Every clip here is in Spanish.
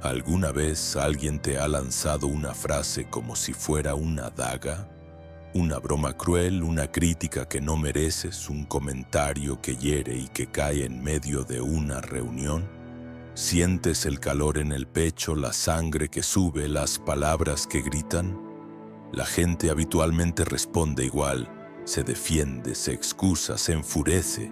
¿Alguna vez alguien te ha lanzado una frase como si fuera una daga? Una broma cruel, una crítica que no mereces, un comentario que hiere y que cae en medio de una reunión. ¿Sientes el calor en el pecho, la sangre que sube, las palabras que gritan? La gente habitualmente responde igual, se defiende, se excusa, se enfurece,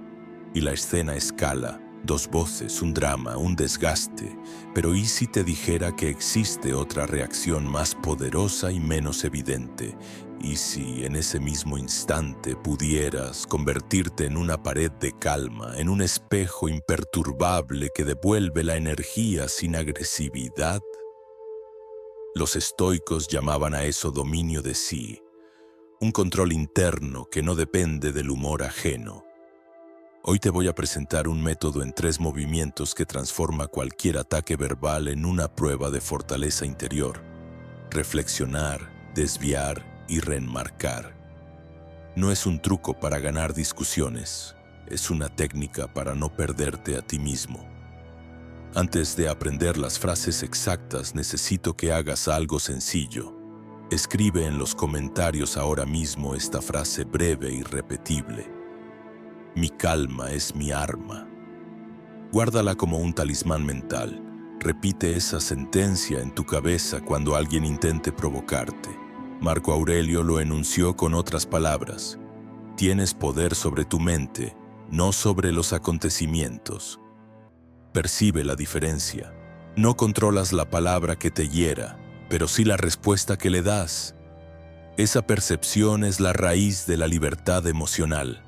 y la escena escala. Dos voces, un drama, un desgaste. Pero ¿y si te dijera que existe otra reacción más poderosa y menos evidente? ¿Y si en ese mismo instante pudieras convertirte en una pared de calma, en un espejo imperturbable que devuelve la energía sin agresividad? Los estoicos llamaban a eso dominio de sí, un control interno que no depende del humor ajeno. Hoy te voy a presentar un método en 3 movimientos que transforma cualquier ataque verbal en una prueba de fortaleza interior. Reflexionar, desviar y reenmarcar. No es un truco para ganar discusiones, es una técnica para no perderte a ti mismo. Antes de aprender las frases exactas, necesito que hagas algo sencillo. Escribe en los comentarios ahora mismo esta frase breve y repetible. Mi calma es mi arma. Guárdala como un talismán mental. Repite esa sentencia en tu cabeza cuando alguien intente provocarte. Marco Aurelio lo enunció con otras palabras. Tienes poder sobre tu mente, no sobre los acontecimientos. Percibe la diferencia. No controlas la palabra que te hiera, pero sí la respuesta que le das. Esa percepción es la raíz de la libertad emocional.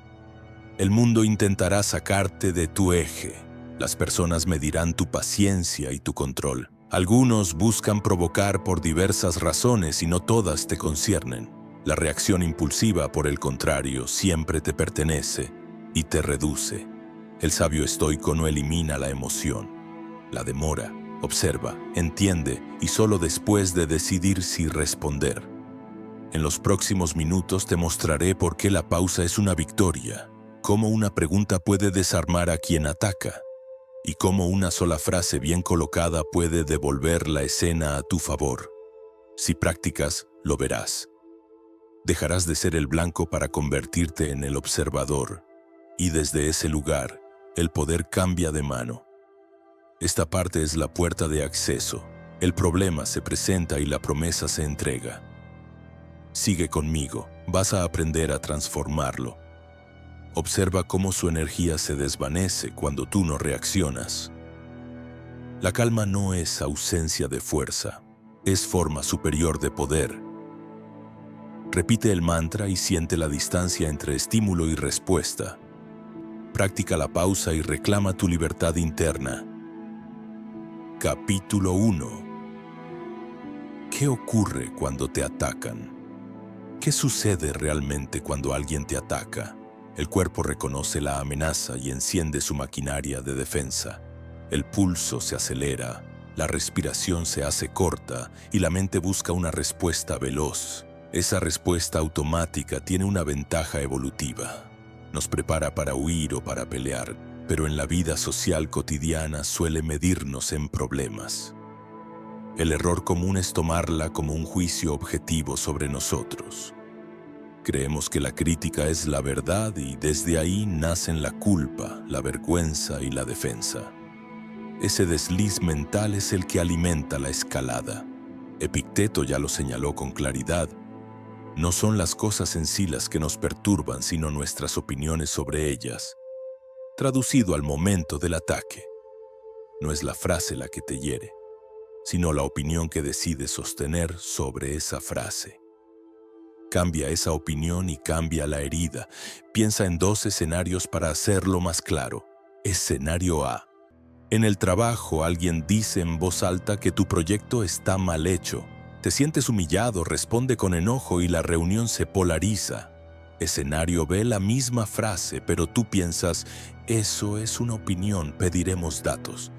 El mundo intentará sacarte de tu eje. Las personas medirán tu paciencia y tu control. Algunos buscan provocar por diversas razones y no todas te conciernen. La reacción impulsiva, por el contrario, siempre te pertenece y te reduce. El sabio estoico no elimina la emoción, la demora, observa, entiende y solo después de decidir si responder. En los próximos minutos te mostraré por qué la pausa es una victoria, cómo una pregunta puede desarmar a quien ataca y cómo una sola frase bien colocada puede devolver la escena a tu favor. Si practicas, lo verás. Dejarás de ser el blanco para convertirte en el observador y desde ese lugar, el poder cambia de mano. Esta parte es la puerta de acceso. El problema se presenta y la promesa se entrega. Sigue conmigo, vas a aprender a transformarlo. Observa cómo su energía se desvanece cuando tú no reaccionas. La calma no es ausencia de fuerza, es forma superior de poder. Repite el mantra y siente la distancia entre estímulo y respuesta. Practica la pausa y reclama tu libertad interna. Capítulo 1. ¿Qué ocurre cuando te atacan? ¿Qué sucede realmente cuando alguien te ataca? El cuerpo reconoce la amenaza y enciende su maquinaria de defensa. El pulso se acelera, la respiración se hace corta y la mente busca una respuesta veloz. Esa respuesta automática tiene una ventaja evolutiva. Nos prepara para huir o para pelear, pero en la vida social cotidiana suele medirnos en problemas. El error común es tomarla como un juicio objetivo sobre nosotros. Creemos que la crítica es la verdad y desde ahí nacen la culpa, la vergüenza y la defensa. Ese desliz mental es el que alimenta la escalada. Epicteto ya lo señaló con claridad. No son las cosas en sí las que nos perturban, sino nuestras opiniones sobre ellas. Traducido al momento del ataque, no es la frase la que te hiere, sino la opinión que decides sostener sobre esa frase. Cambia esa opinión y cambia la herida. Piensa en 2 escenarios para hacerlo más claro. Escenario A. En el trabajo, alguien dice en voz alta que tu proyecto está mal hecho. Te sientes humillado, responde con enojo y la reunión se polariza. Escenario B, la misma frase, pero tú piensas, eso es una opinión, pediremos datos.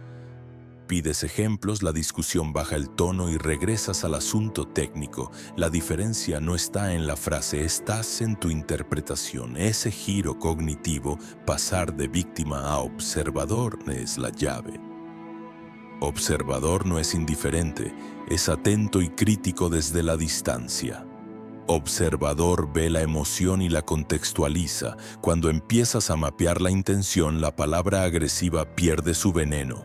Pides ejemplos, la discusión baja el tono y regresas al asunto técnico. La diferencia no está en la frase, estás en tu interpretación. Ese giro cognitivo, pasar de víctima a observador, es la llave. Observador no es indiferente, es atento y crítico desde la distancia. Observador ve la emoción y la contextualiza. Cuando empiezas a mapear la intención, la palabra agresiva pierde su veneno.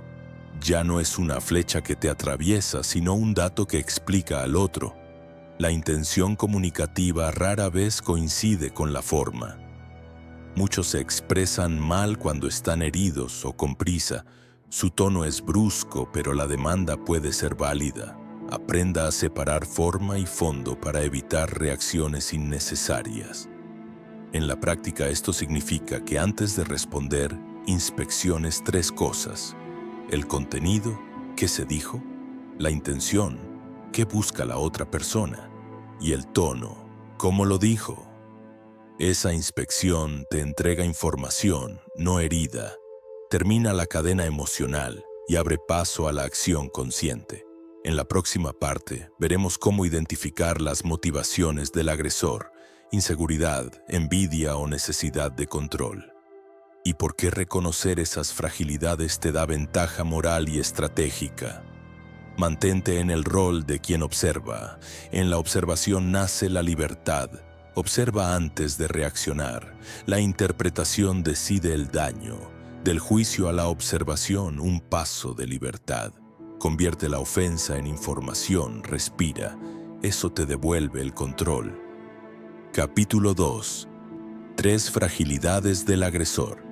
Ya no es una flecha que te atraviesa, sino un dato que explica al otro. La intención comunicativa rara vez coincide con la forma. Muchos se expresan mal cuando están heridos o con prisa. Su tono es brusco, pero la demanda puede ser válida. Aprenda a separar forma y fondo para evitar reacciones innecesarias. En la práctica esto significa que antes de responder, inspecciones 3 cosas: el contenido, ¿qué se dijo?; la intención, ¿qué busca la otra persona?; y el tono, ¿cómo lo dijo? Esa inspección te entrega información, no herida. Termina la cadena emocional y abre paso a la acción consciente. En la próxima parte, veremos cómo identificar las motivaciones del agresor: inseguridad, envidia o necesidad de control. Y por qué reconocer esas fragilidades te da ventaja moral y estratégica. Mantente en el rol de quien observa. En la observación nace la libertad. Observa antes de reaccionar. La interpretación decide el daño. Del juicio a la observación, un paso de libertad. Convierte la ofensa en información, respira. Eso te devuelve el control. Capítulo 2. 3 fragilidades del agresor: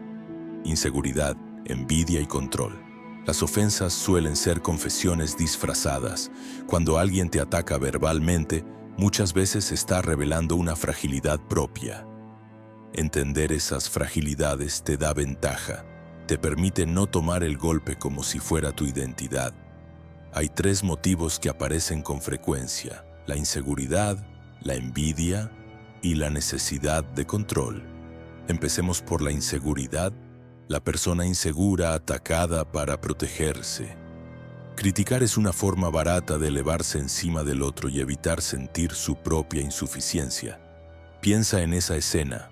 inseguridad, envidia y control. Las ofensas suelen ser confesiones disfrazadas. Cuando alguien te ataca verbalmente, muchas veces está revelando una fragilidad propia. Entender esas fragilidades te da ventaja. Te permite no tomar el golpe como si fuera tu identidad. Hay 3 motivos que aparecen con frecuencia: la inseguridad, la envidia y la necesidad de control. Empecemos por la inseguridad. La persona insegura atacada para protegerse. Criticar es una forma barata de elevarse encima del otro y evitar sentir su propia insuficiencia. Piensa en esa escena.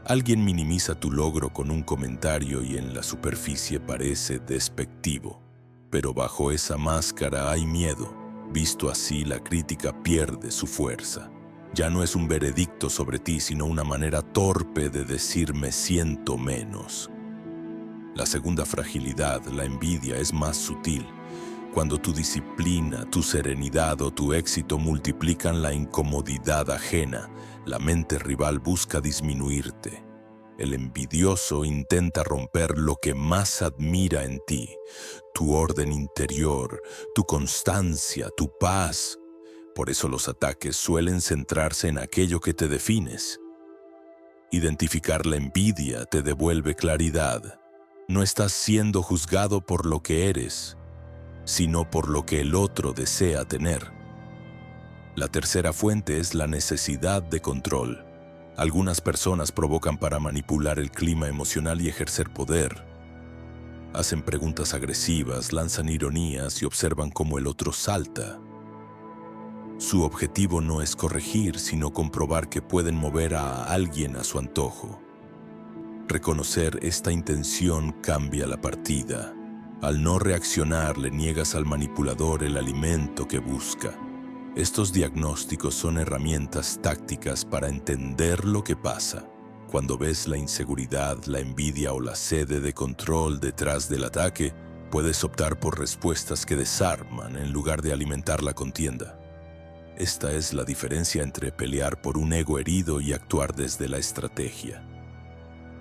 Alguien minimiza tu logro con un comentario y en la superficie parece despectivo. Pero bajo esa máscara hay miedo. Visto así, la crítica pierde su fuerza. Ya no es un veredicto sobre ti, sino una manera torpe de decir me siento menos. La segunda fragilidad, la envidia, es más sutil. Cuando tu disciplina, tu serenidad o tu éxito multiplican la incomodidad ajena, la mente rival busca disminuirte. El envidioso intenta romper lo que más admira en ti: tu orden interior, tu constancia, tu paz. Por eso los ataques suelen centrarse en aquello que te defines. Identificar la envidia te devuelve claridad. No estás siendo juzgado por lo que eres, sino por lo que el otro desea tener. La tercera fuente es la necesidad de control. Algunas personas provocan para manipular el clima emocional y ejercer poder. Hacen preguntas agresivas, lanzan ironías y observan cómo el otro salta. Su objetivo no es corregir, sino comprobar que pueden mover a alguien a su antojo. Reconocer esta intención cambia la partida. Al no reaccionar, le niegas al manipulador el alimento que busca. Estos diagnósticos son herramientas tácticas para entender lo que pasa. Cuando ves la inseguridad, la envidia o la sed de control detrás del ataque, puedes optar por respuestas que desarman en lugar de alimentar la contienda. Esta es la diferencia entre pelear por un ego herido y actuar desde la estrategia.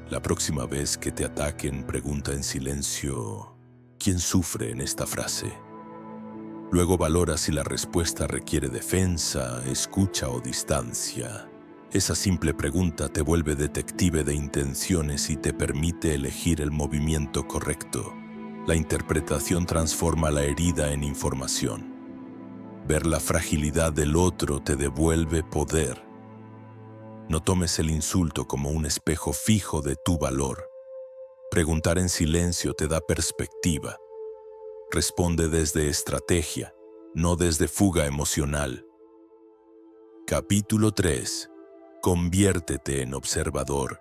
La próxima vez que te ataquen, pregunta en silencio: ¿quién sufre en esta frase? Luego valora si la respuesta requiere defensa, escucha o distancia. Esa simple pregunta te vuelve detective de intenciones y te permite elegir el movimiento correcto. La interpretación transforma la herida en información. Ver la fragilidad del otro te devuelve poder. No tomes el insulto como un espejo fijo de tu valor. Preguntar en silencio te da perspectiva. Responde desde estrategia, no desde fuga emocional. Capítulo 3. Conviértete en observador.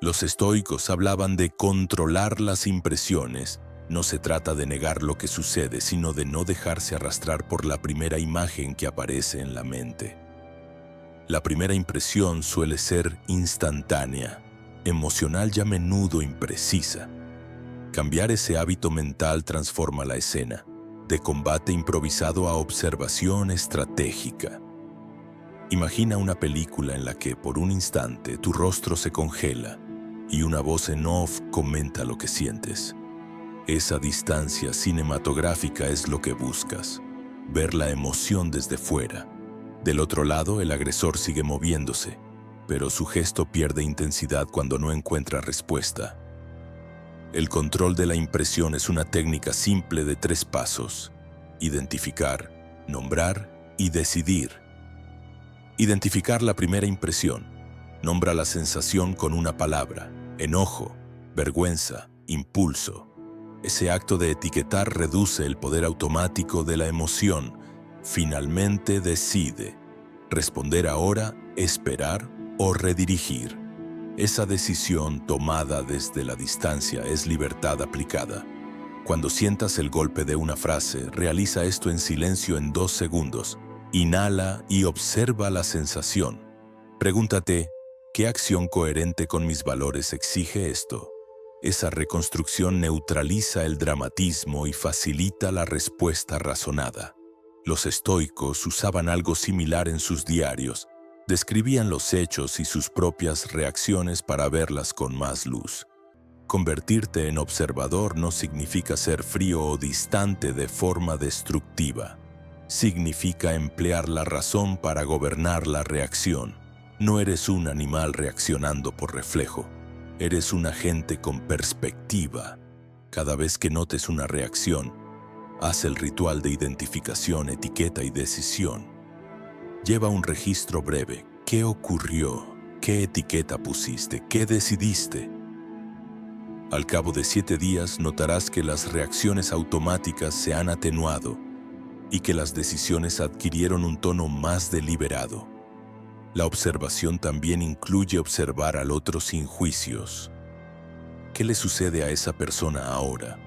Los estoicos hablaban de controlar las impresiones No se trata de negar lo que sucede, sino de no dejarse arrastrar por la primera imagen que aparece en la mente. La primera impresión suele ser instantánea, emocional y a menudo imprecisa. Cambiar ese hábito mental transforma la escena, de combate improvisado a observación estratégica. Imagina una película en la que, por un instante, tu rostro se congela y una voz en off comenta lo que sientes. Esa distancia cinematográfica es lo que buscas, ver la emoción desde fuera. Del otro lado, el agresor sigue moviéndose, pero su gesto pierde intensidad cuando no encuentra respuesta. El control de la impresión es una técnica simple de 3 pasos: identificar, nombrar y decidir. Identificar la primera impresión. Nombra la sensación con una palabra: enojo, vergüenza, impulso. Ese acto de etiquetar reduce el poder automático de la emoción. Finalmente decide: responder ahora, esperar o redirigir. Esa decisión tomada desde la distancia es libertad aplicada. Cuando sientas el golpe de una frase, realiza esto en silencio en 2 segundos. Inhala y observa la sensación. Pregúntate: ¿qué acción coherente con mis valores exige esto? Esa reconstrucción neutraliza el dramatismo y facilita la respuesta razonada. Los estoicos usaban algo similar en sus diarios. Describían los hechos y sus propias reacciones para verlas con más luz. Convertirte en observador no significa ser frío o distante de forma destructiva. Significa emplear la razón para gobernar la reacción. No eres un animal reaccionando por reflejo. Eres un agente con perspectiva. Cada vez que notes una reacción, haz el ritual de identificación, etiqueta y decisión. Lleva un registro breve. ¿Qué ocurrió? ¿Qué etiqueta pusiste? ¿Qué decidiste? Al cabo de 7 días notarás que las reacciones automáticas se han atenuado y que las decisiones adquirieron un tono más deliberado. La observación también incluye observar al otro sin juicios. ¿Qué le sucede a esa persona ahora?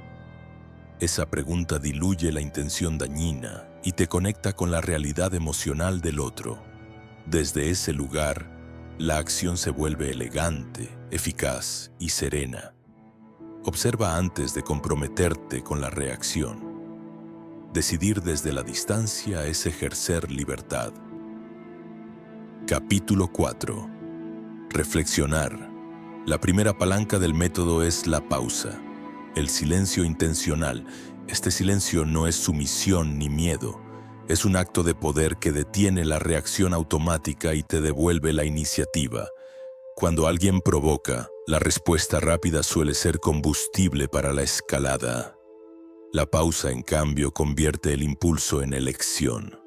Esa pregunta diluye la intención dañina y te conecta con la realidad emocional del otro. Desde ese lugar, la acción se vuelve elegante, eficaz y serena. Observa antes de comprometerte con la reacción. Decidir desde la distancia es ejercer libertad. Capítulo 4. Reflexionar. La primera palanca del método es la pausa. El silencio intencional. Este silencio no es sumisión ni miedo. Es un acto de poder que detiene la reacción automática y te devuelve la iniciativa. Cuando alguien provoca, la respuesta rápida suele ser combustible para la escalada. La pausa, en cambio, convierte el impulso en elección.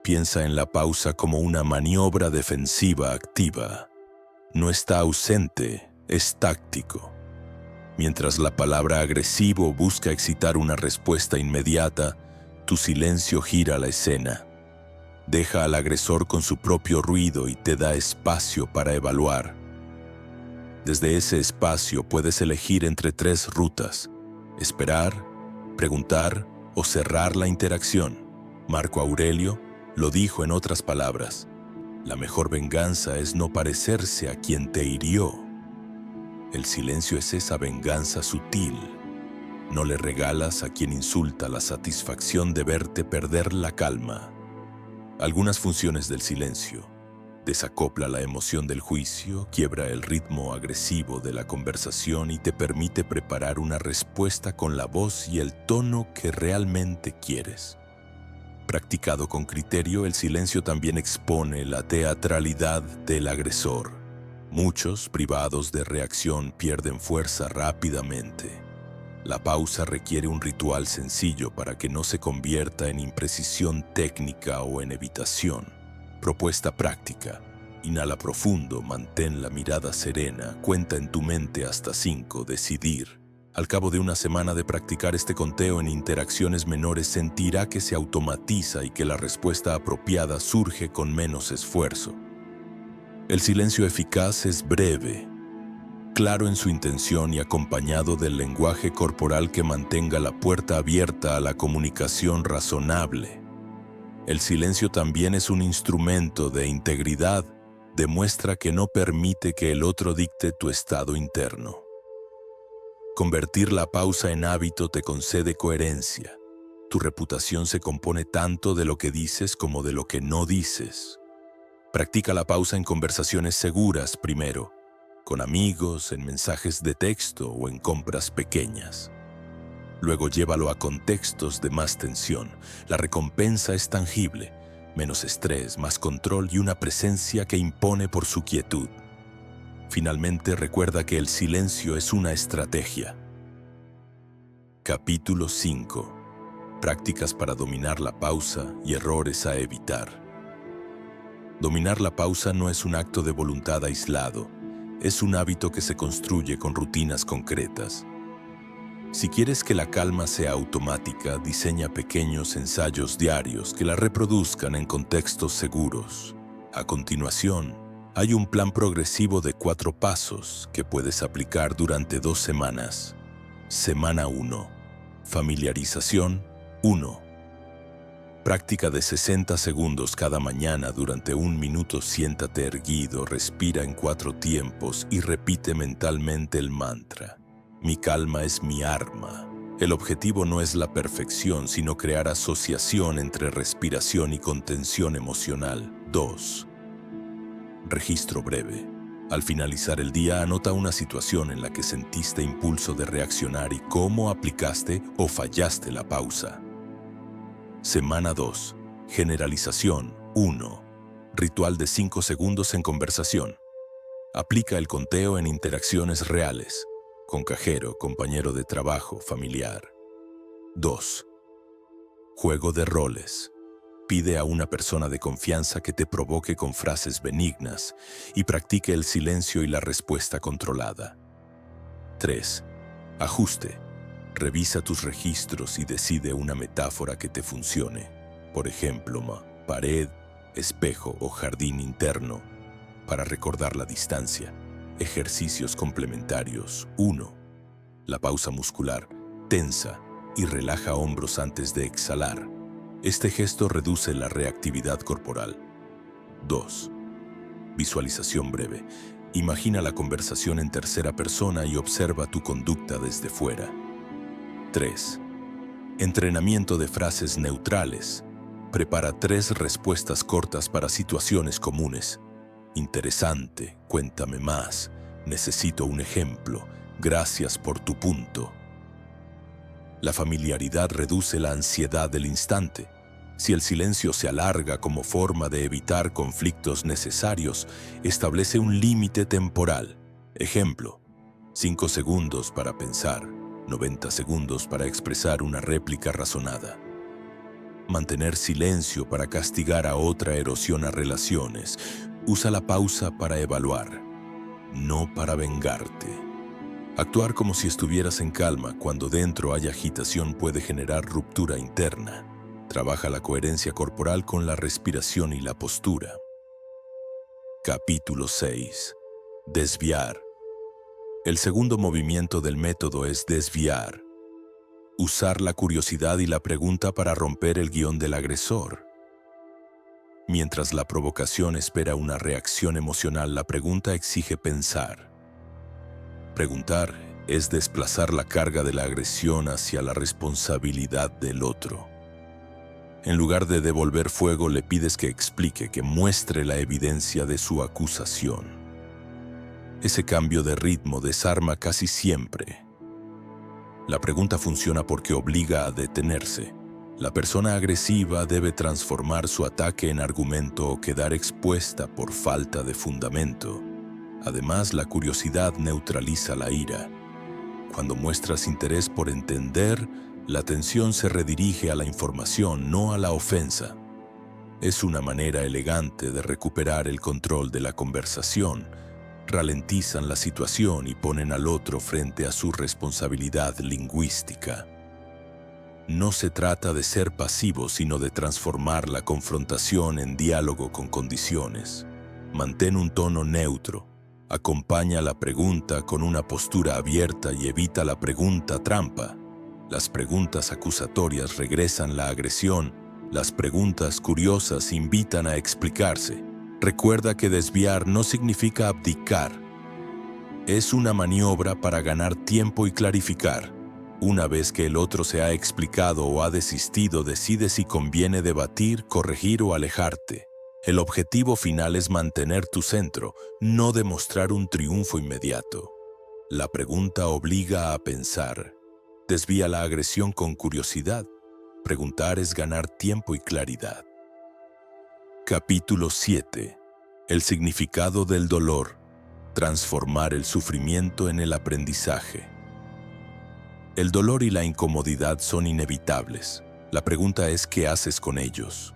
Piensa en la pausa como una maniobra defensiva activa. No está ausente, es táctico. Mientras la palabra agresivo busca excitar una respuesta inmediata, tu silencio gira la escena. Deja al agresor con su propio ruido y te da espacio para evaluar. Desde ese espacio puedes elegir entre 3 rutas: esperar, preguntar o cerrar la interacción. Marco Aurelio lo dijo en otras palabras: la mejor venganza es no parecerse a quien te hirió. El silencio es esa venganza sutil. No le regalas a quien insulta la satisfacción de verte perder la calma. Algunas funciones del silencio: desacopla la emoción del juicio, quiebra el ritmo agresivo de la conversación y te permite preparar una respuesta con la voz y el tono que realmente quieres. Practicado con criterio, el silencio también expone la teatralidad del agresor. Muchos, privados de reacción, pierden fuerza rápidamente. La pausa requiere un ritual sencillo para que no se convierta en imprecisión técnica o en evitación. Propuesta práctica: inhala profundo, mantén la mirada serena, cuenta en tu mente hasta 5, decidir. Al cabo de una semana de practicar este conteo en interacciones menores, sentirá que se automatiza y que la respuesta apropiada surge con menos esfuerzo. El silencio eficaz es breve. claro en su intención y acompañado del lenguaje corporal que mantenga la puerta abierta a la comunicación razonable. El silencio también es un instrumento de integridad, demuestra que no permite que el otro dicte tu estado interno. Convertir la pausa en hábito te concede coherencia. Tu reputación se compone tanto de lo que dices como de lo que no dices. Practica la pausa en conversaciones seguras primero, con amigos, en mensajes de texto o en compras pequeñas. Luego llévalo a contextos de más tensión. La recompensa es tangible, menos estrés, más control y una presencia que impone por su quietud. Finalmente, recuerda que el silencio es una estrategia. Capítulo 5. Prácticas para dominar la pausa y errores a evitar. Dominar la pausa no es un acto de voluntad aislado, es un hábito que se construye con rutinas concretas. Si quieres que la calma sea automática, diseña pequeños ensayos diarios que la reproduzcan en contextos seguros. A continuación, hay un plan progresivo de 4 pasos que puedes aplicar durante 2 semanas. Semana 1. Familiarización 1. Práctica de 60 segundos cada mañana durante 1 minuto. Siéntate erguido, respira en 4 tiempos y repite mentalmente el mantra. Mi calma es mi arma. El objetivo no es la perfección, sino crear asociación entre respiración y contención emocional. 2. Registro breve. Al finalizar el día, anota una situación en la que sentiste impulso de reaccionar y cómo aplicaste o fallaste la pausa. Semana 2. Generalización 1. Ritual de 5 segundos en conversación. Aplica el conteo en interacciones reales, con cajero, compañero de trabajo, familiar. 2. Juego de roles. Pide a una persona de confianza que te provoque con frases benignas y practique el silencio y la respuesta controlada. 3. Ajuste. Revisa tus registros y decide una metáfora que te funcione. Por ejemplo, pared, espejo o jardín interno, para recordar la distancia. Ejercicios complementarios. 1. La pausa muscular. Tensa y relaja hombros antes de exhalar. Este gesto reduce la reactividad corporal. 2. Visualización breve. Imagina la conversación en tercera persona y observa tu conducta desde fuera. 3. Entrenamiento de frases neutrales. Prepara 3 respuestas cortas para situaciones comunes. Interesante, cuéntame más, necesito un ejemplo, gracias por tu punto. La familiaridad reduce la ansiedad del instante. Si el silencio se alarga como forma de evitar conflictos necesarios, establece un límite temporal. Ejemplo, 5 segundos para pensar, 90 segundos para expresar una réplica razonada. Mantener silencio para castigar a otra erosiona relaciones. Usa la pausa para evaluar, no para vengarte. Actuar como si estuvieras en calma cuando dentro hay agitación puede generar ruptura interna. Trabaja la coherencia corporal con la respiración y la postura. Capítulo 6. Desviar. El segundo movimiento del método es desviar. Usar la curiosidad y la pregunta para romper el guión del agresor. Mientras la provocación espera una reacción emocional, la pregunta exige pensar. Preguntar es desplazar la carga de la agresión hacia la responsabilidad del otro. En lugar de devolver fuego, le pides que explique, que muestre la evidencia de su acusación. Ese cambio de ritmo desarma casi siempre. La pregunta funciona porque obliga a detenerse. La persona agresiva debe transformar su ataque en argumento o quedar expuesta por falta de fundamento. Además, la curiosidad neutraliza la ira. Cuando muestras interés por entender, la atención se redirige a la información, no a la ofensa. Es una manera elegante de recuperar el control de la conversación. Ralentizan la situación y ponen al otro frente a su responsabilidad lingüística. No se trata de ser pasivo, sino de transformar la confrontación en diálogo con condiciones. Mantén un tono neutro. Acompaña la pregunta con una postura abierta y evita la pregunta trampa. Las preguntas acusatorias regresan la agresión. Las preguntas curiosas invitan a explicarse. Recuerda que desviar no significa abdicar. Es una maniobra para ganar tiempo y clarificar. Una vez que el otro se ha explicado o ha desistido, decide si conviene debatir, corregir o alejarte. El objetivo final es mantener tu centro, no demostrar un triunfo inmediato. La pregunta obliga a pensar. Desvía la agresión con curiosidad. Preguntar es ganar tiempo y claridad. Capítulo 7. El significado del dolor. Transformar el sufrimiento en el aprendizaje. El dolor y la incomodidad son inevitables. La pregunta es ¿qué haces con ellos?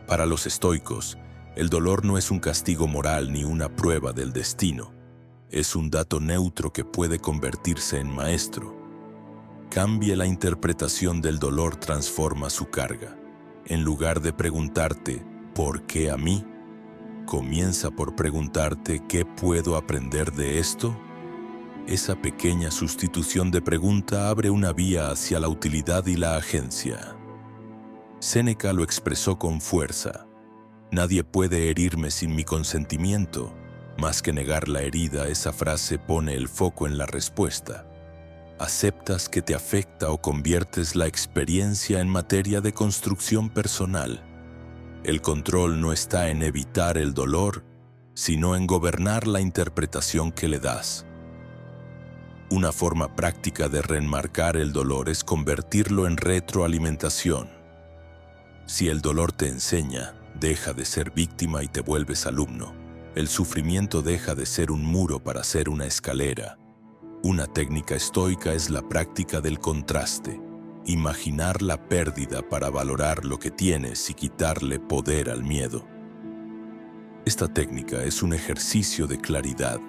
Para los estoicos, el dolor no es un castigo moral ni una prueba del destino. Es un dato neutro que puede convertirse en maestro. Cambie la interpretación del dolor, transforma su carga. En lugar de preguntarte ¿por qué a mí?, comienza por preguntarte ¿qué puedo aprender de esto? Esa pequeña sustitución de pregunta abre una vía hacia la utilidad y la agencia. Séneca lo expresó con fuerza. Nadie puede herirme sin mi consentimiento. Más que negar la herida, esa frase pone el foco en la respuesta. ¿Aceptas que te afecta o conviertes la experiencia en materia de construcción personal? El control no está en evitar el dolor, sino en gobernar la interpretación que le das. Una forma práctica de reenmarcar el dolor es convertirlo en retroalimentación. Si el dolor te enseña, deja de ser víctima y te vuelves alumno. El sufrimiento deja de ser un muro para ser una escalera. Una técnica estoica es la práctica del contraste. Imaginar la pérdida para valorar lo que tienes y quitarle poder al miedo. Esta técnica es un ejercicio de claridad.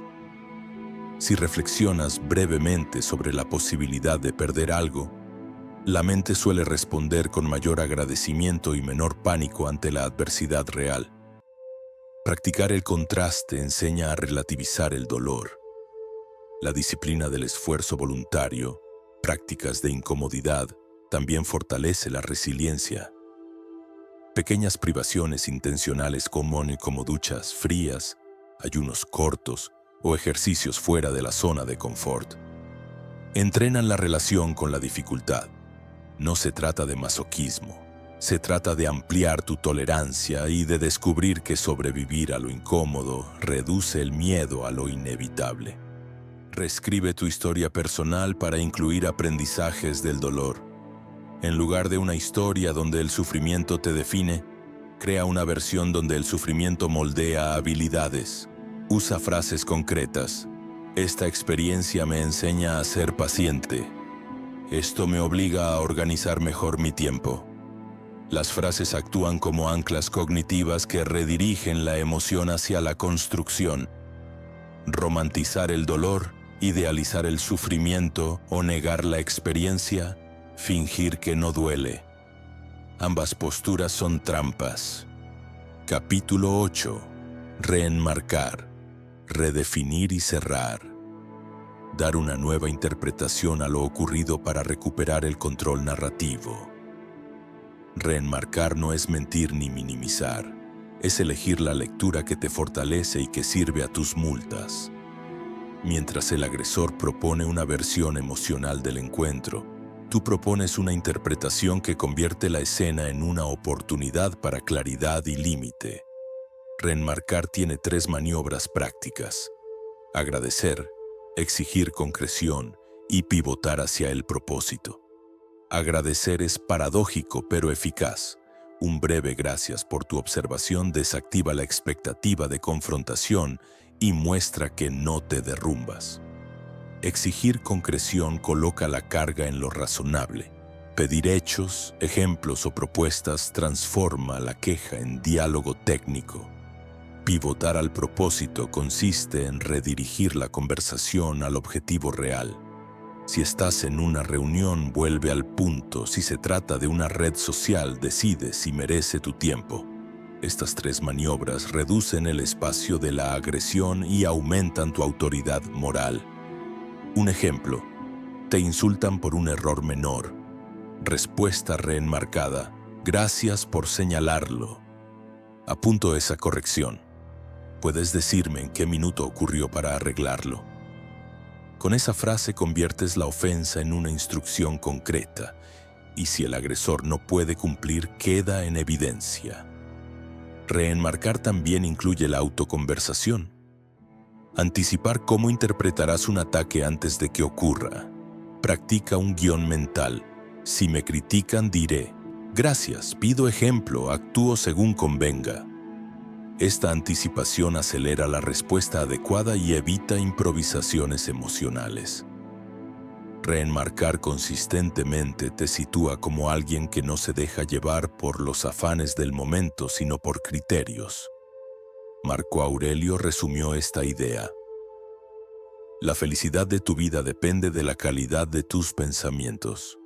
Si reflexionas brevemente sobre la posibilidad de perder algo, la mente suele responder con mayor agradecimiento y menor pánico ante la adversidad real. Practicar el contraste enseña a relativizar el dolor. La disciplina del esfuerzo voluntario, prácticas de incomodidad, también fortalece la resiliencia. Pequeñas privaciones intencionales como duchas frías, ayunos cortos o ejercicios fuera de la zona de confort entrenan la relación con la dificultad. No se trata de masoquismo, se trata de ampliar tu tolerancia y de descubrir que sobrevivir a lo incómodo reduce el miedo a lo inevitable. Reescribe tu historia personal para incluir aprendizajes del dolor. En lugar de una historia donde el sufrimiento te define, crea una versión donde el sufrimiento moldea habilidades. Usa frases concretas. Esta experiencia me enseña a ser paciente. Esto me obliga a organizar mejor mi tiempo. Las frases actúan como anclas cognitivas que redirigen la emoción hacia la construcción. Romantizar el dolor, idealizar el sufrimiento o negar la experiencia, fingir que no duele. Ambas posturas son trampas. Capítulo 8. Reenmarcar, redefinir y cerrar. Dar una nueva interpretación a lo ocurrido para recuperar el control narrativo. Reenmarcar no es mentir ni minimizar. Es elegir la lectura que te fortalece y que sirve a tus multas. Mientras el agresor propone una versión emocional del encuentro, tú propones una interpretación que convierte la escena en una oportunidad para claridad y límite. Reenmarcar tiene 3 maniobras prácticas: agradecer, exigir concreción y pivotar hacia el propósito. Agradecer es paradójico pero eficaz. Un breve gracias por tu observación desactiva la expectativa de confrontación y muestra que no te derrumbas. Exigir concreción coloca la carga en lo razonable. Pedir hechos, ejemplos o propuestas transforma la queja en diálogo técnico. Pivotar al propósito consiste en redirigir la conversación al objetivo real. Si estás en una reunión, vuelve al punto. Si se trata de una red social, decide si merece tu tiempo. Estas 3 maniobras reducen el espacio de la agresión y aumentan tu autoridad moral. Un ejemplo: te insultan por un error menor. Respuesta reenmarcada: gracias por señalarlo. Apunto esa corrección. ¿Puedes decirme en qué minuto ocurrió para arreglarlo? Con esa frase conviertes la ofensa en una instrucción concreta, y si el agresor no puede cumplir, queda en evidencia. Reenmarcar también incluye la autoconversación. Anticipar cómo interpretarás un ataque antes de que ocurra. Practica un guión mental. Si me critican, diré: gracias, pido ejemplo, actúo según convenga. Esta anticipación acelera la respuesta adecuada y evita improvisaciones emocionales. Reenmarcar consistentemente te sitúa como alguien que no se deja llevar por los afanes del momento, sino por criterios. Marco Aurelio resumió esta idea: la felicidad de tu vida depende de la calidad de tus pensamientos.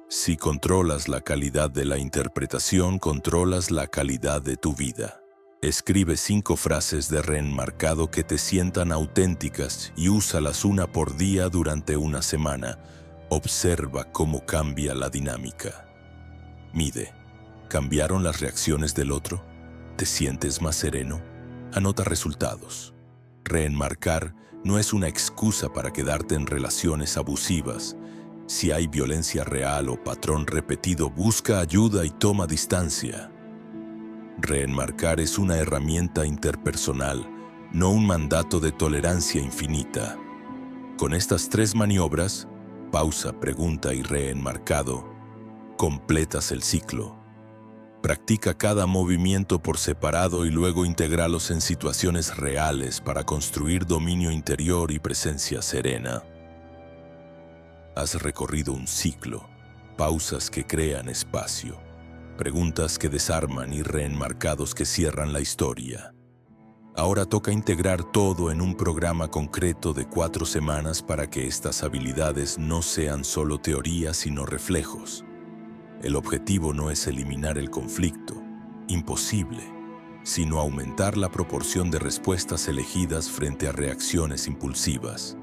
Si controlas la calidad de la interpretación, controlas la calidad de tu vida. Escribe 5 frases de reenmarcado que te sientan auténticas y úsalas una por día durante una semana. Observa cómo cambia la dinámica. Mide: ¿cambiaron las reacciones del otro? ¿Te sientes más sereno? Anota resultados. Reenmarcar no es una excusa para quedarte en relaciones abusivas. Si hay violencia real o patrón repetido, busca ayuda y toma distancia. Reenmarcar es una herramienta interpersonal, no un mandato de tolerancia infinita. Con estas 3 maniobras, pausa, pregunta y reenmarcado, completas el ciclo. Practica cada movimiento por separado y luego intégralos en situaciones reales para construir dominio interior y presencia serena. Has recorrido un ciclo: pausas que crean espacio, preguntas que desarman y reenmarcados que cierran la historia. Ahora toca integrar todo en un programa concreto de 4 semanas para que estas habilidades no sean solo teoría, sino reflejos. El objetivo no es eliminar el conflicto, imposible, sino aumentar la proporción de respuestas elegidas frente a reacciones impulsivas.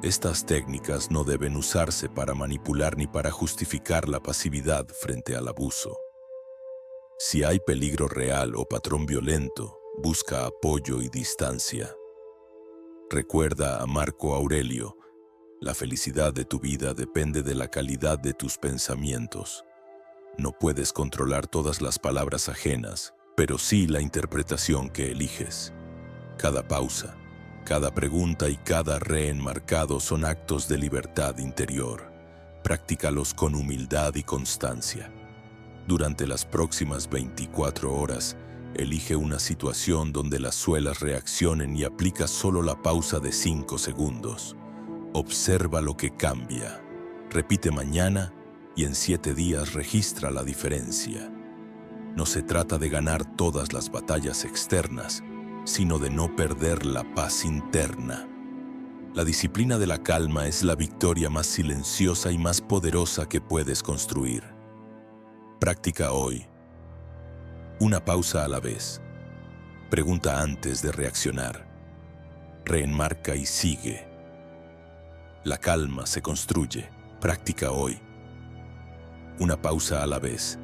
Estas técnicas no deben usarse para manipular ni para justificar la pasividad frente al abuso. Si hay peligro real o patrón violento, busca apoyo y distancia. Recuerda a Marco Aurelio: la felicidad de tu vida depende de la calidad de tus pensamientos. No puedes controlar todas las palabras ajenas, pero sí la interpretación que eliges. Cada pausa, cada pregunta y cada reenmarcado son actos de libertad interior. Prácticalos con humildad y constancia. Durante las próximas 24 horas, elige una situación donde las suelas reaccionen y aplica solo la pausa de 5 segundos. Observa lo que cambia. Repite mañana y en 7 días registra la diferencia. No se trata de ganar todas las batallas externas, sino de no perder la paz interna. La disciplina de la calma es la victoria más silenciosa y más poderosa que puedes construir. Practica hoy. Una pausa a la vez. Pregunta antes de reaccionar. Reenmarca y sigue. La calma se construye. Practica hoy. Una pausa a la vez.